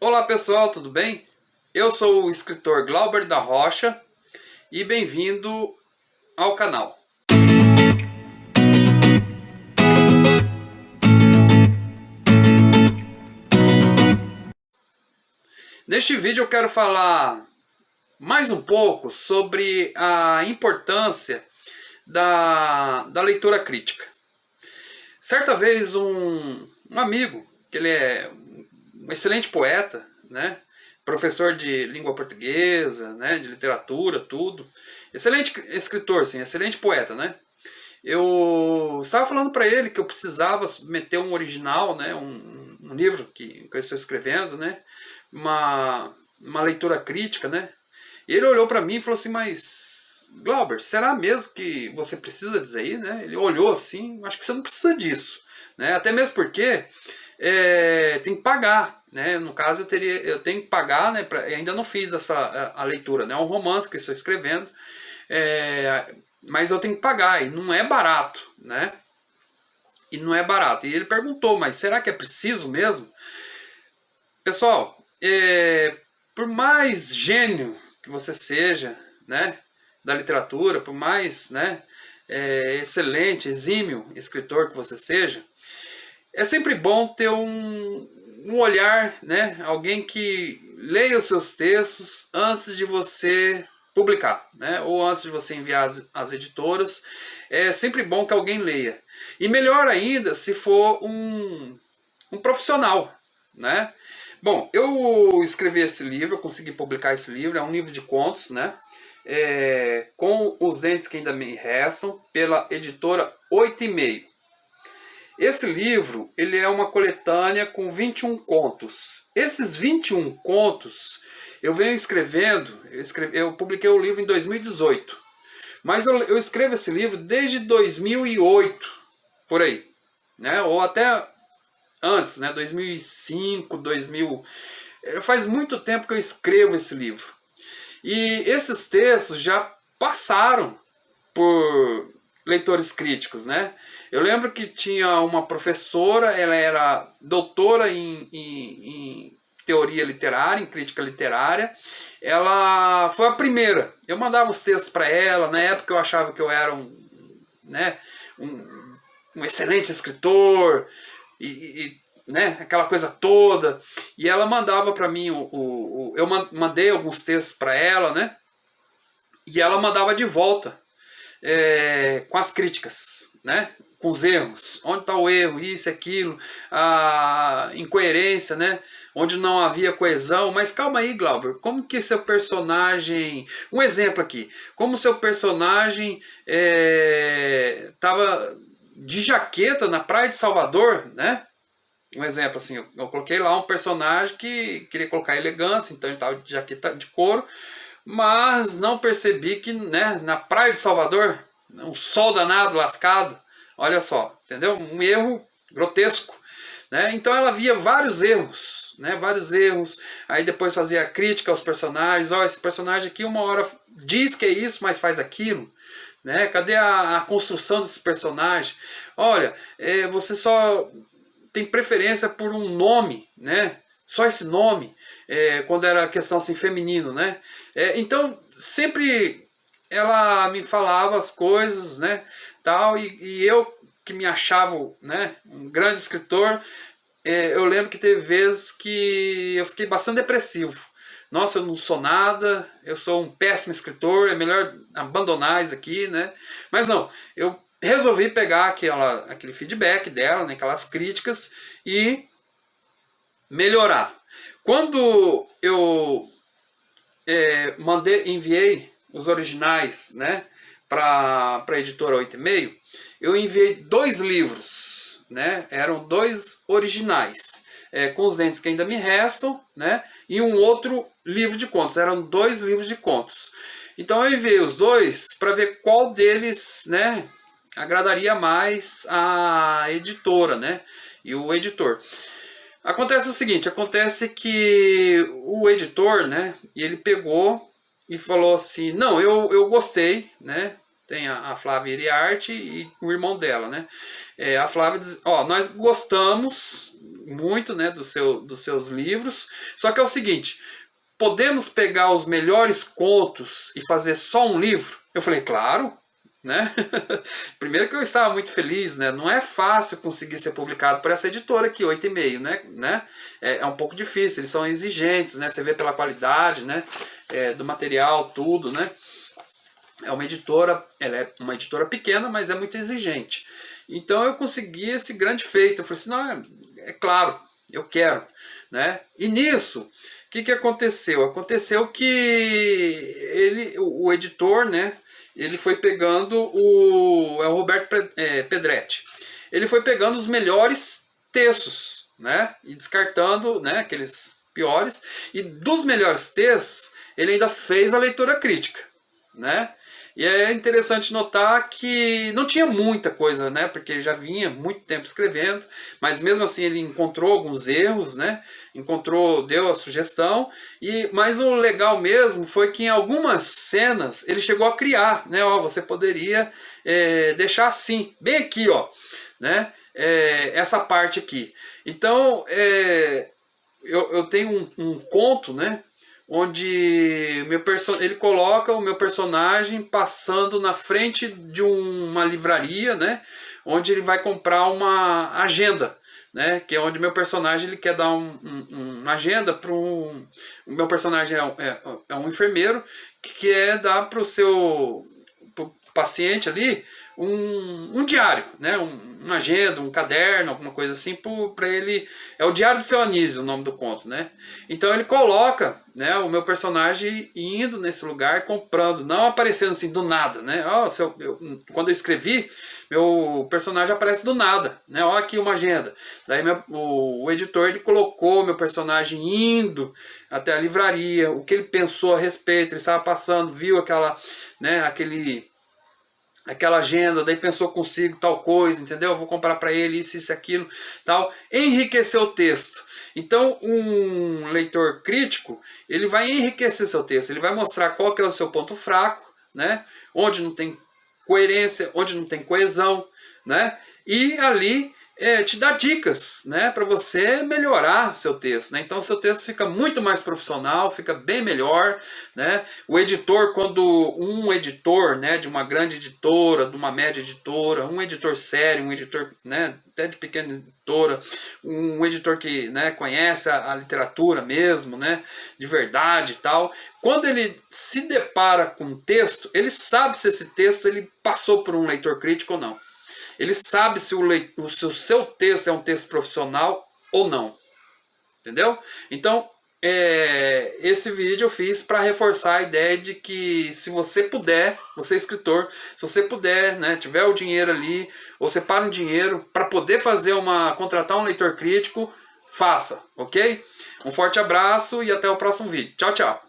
Olá pessoal, tudo bem? Eu sou o escritor Glauber da Rocha e bem-vindo ao canal. Neste vídeo eu quero falar mais um pouco sobre a importância da leitura crítica. Certa vez um amigo, que ele é um excelente poeta, né? Professor de língua portuguesa, né? De literatura, tudo. Excelente escritor, sim, excelente poeta, né? Eu estava falando para ele que eu precisava submeter um original, né? Um livro que eu estou escrevendo, né? Uma leitura crítica, né? E ele olhou para mim e falou assim, mas Glauber, será mesmo que você precisa dizer aí, né? Ele olhou assim, acho que você não precisa disso, né? Até mesmo porque tem que pagar, né? No caso eu tenho que pagar, né? Ainda não fiz a leitura, né? É um romance que eu estou escrevendo, mas eu tenho que pagar e não é barato, né? E não é barato. E ele perguntou, mas será que é preciso mesmo? Pessoal, por mais gênio que você seja, né, da literatura, por mais, né, excelente, exímio escritor que você seja, é sempre bom ter um olhar, né, alguém que leia os seus textos antes de você publicar, né, ou antes de você enviar às editoras. É sempre bom que alguém leia. E melhor ainda se for um profissional, né? Bom, eu escrevi esse livro, eu consegui publicar esse livro, é um livro de contos, né? Com os dentes que ainda me restam, pela editora 8,5. Esse livro, ele é uma coletânea com 21 contos. Esses 21 contos eu venho escrevendo, eu publiquei o livro em 2018, mas eu escrevo esse livro desde 2008, por aí, né? Ou até antes, né? 2005, 2000. Faz muito tempo que eu escrevo esse livro. E esses textos já passaram por leitores críticos, né? Eu lembro que tinha uma professora, ela era doutora em teoria literária, em crítica literária. Ela foi a primeira. Eu mandava os textos para ela, na época eu achava que eu era né, um excelente escritor, né, aquela coisa toda. E ela mandava para mim, eu mandei alguns textos para ela, né? E ela mandava de volta com as críticas, né? Com os erros, onde está o erro, isso, aquilo, a incoerência, né? Onde não havia coesão. Mas calma aí, Glauber, como que seu personagem... Um exemplo aqui, como seu personagem estava de jaqueta na praia de Salvador, né? Um exemplo assim, eu coloquei lá um personagem que queria colocar elegância, então ele estava de jaqueta de couro, mas não percebi que, né, na praia de Salvador, um sol danado, lascado, olha só, entendeu? Um erro grotesco, né? Então ela via vários erros, né? Vários erros, aí depois fazia crítica aos personagens, ó, esse personagem aqui uma hora diz que é isso, mas faz aquilo, né? Cadê a construção desse personagem? Olha, você só tem preferência por um nome, né? Só esse nome, quando era questão assim feminino, né? Então sempre ela me falava as coisas, né? Tal, e eu que me achava, né, um grande escritor, eu lembro que teve vezes que eu fiquei bastante depressivo. Nossa, eu não sou nada, eu sou um péssimo escritor, é melhor abandonar isso aqui, né? Mas não, eu resolvi pegar aquele feedback dela, né, aquelas críticas, e melhorar. Quando eu enviei os originais, né, para a editora 8,5, eu enviei 2 livros, né, eram 2 originais, com os dentes que ainda me restam, né, e um outro livro de contos, eram 2 livros de contos. Então eu enviei os 2 para ver qual deles, né, agradaria mais a editora, né, e o editor. Acontece o seguinte, acontece que o editor, né, ele pegou e falou assim, não, eu gostei, né, tem a Flávia Iriarte e o irmão dela, né? A Flávia diz, ó, nós gostamos muito, né, dos seus livros, só que é o seguinte, podemos pegar os melhores contos e fazer só um livro? Eu falei, claro, né? Primeiro que eu estava muito feliz, né? Não é fácil conseguir ser publicado por essa editora aqui, 8,5, né? É um pouco difícil, eles são exigentes, né? Você vê pela qualidade, né? Do material, tudo, né? É uma editora, ela é uma editora pequena, mas é muito exigente. Então eu consegui esse grande feito. Eu falei assim, não, é claro, eu quero, né? E nisso, o que aconteceu? Aconteceu que o editor, né? Ele foi pegando o Roberto Pedretti. Ele foi pegando os melhores textos, né? E descartando, né, aqueles piores. E dos melhores textos, ele ainda fez a leitura crítica, né? E é interessante notar que não tinha muita coisa, né? Porque ele já vinha muito tempo escrevendo, mas mesmo assim ele encontrou alguns erros, né? Deu a sugestão, mas o legal mesmo foi que em algumas cenas ele chegou a criar, né? Ó, você poderia deixar assim, bem aqui, ó, né? Essa parte aqui. Então, eu tenho um conto, né? Onde ele coloca o meu personagem passando na frente de uma livraria, né, onde ele vai comprar uma agenda, né, que é onde meu personagem ele quer dar uma agenda para o meu personagem é um enfermeiro que quer dar para o seu paciente ali um diário, né? Uma agenda, um caderno, alguma coisa assim, para ele. É o Diário do Seu Anísio, o nome do conto, né? Então ele coloca, né, o meu personagem indo nesse lugar, comprando, não aparecendo assim do nada, né? Quando eu escrevi, meu personagem aparece do nada, né? Ó, aqui uma agenda. Daí o editor ele colocou meu personagem indo até a livraria, o que ele pensou a respeito, ele estava passando, viu aquela agenda, daí pensou consigo tal coisa, entendeu? Eu vou comprar para ele isso, aquilo, tal. Enriqueceu o texto. Então, um leitor crítico, ele vai enriquecer seu texto, ele vai mostrar qual que é o seu ponto fraco, né? Onde não tem coerência, onde não tem coesão, né? E ali te dá dicas, né, para você melhorar seu texto, né? Então, seu texto fica muito mais profissional, fica bem melhor, né? O editor, quando um editor, né, de uma grande editora, de uma média editora, um editor sério, um editor, né, até de pequena editora, um editor que, né, conhece a literatura mesmo, né, de verdade e tal, quando ele se depara com um texto, ele sabe se esse texto ele passou por um leitor crítico ou não. Ele sabe se o seu texto é um texto profissional ou não. Entendeu? Então, esse vídeo eu fiz para reforçar a ideia de que se você puder, você é escritor, se você puder, né, tiver o dinheiro ali, ou separa um dinheiro para poder contratar um leitor crítico, faça, ok? Um forte abraço e até o próximo vídeo. Tchau, tchau!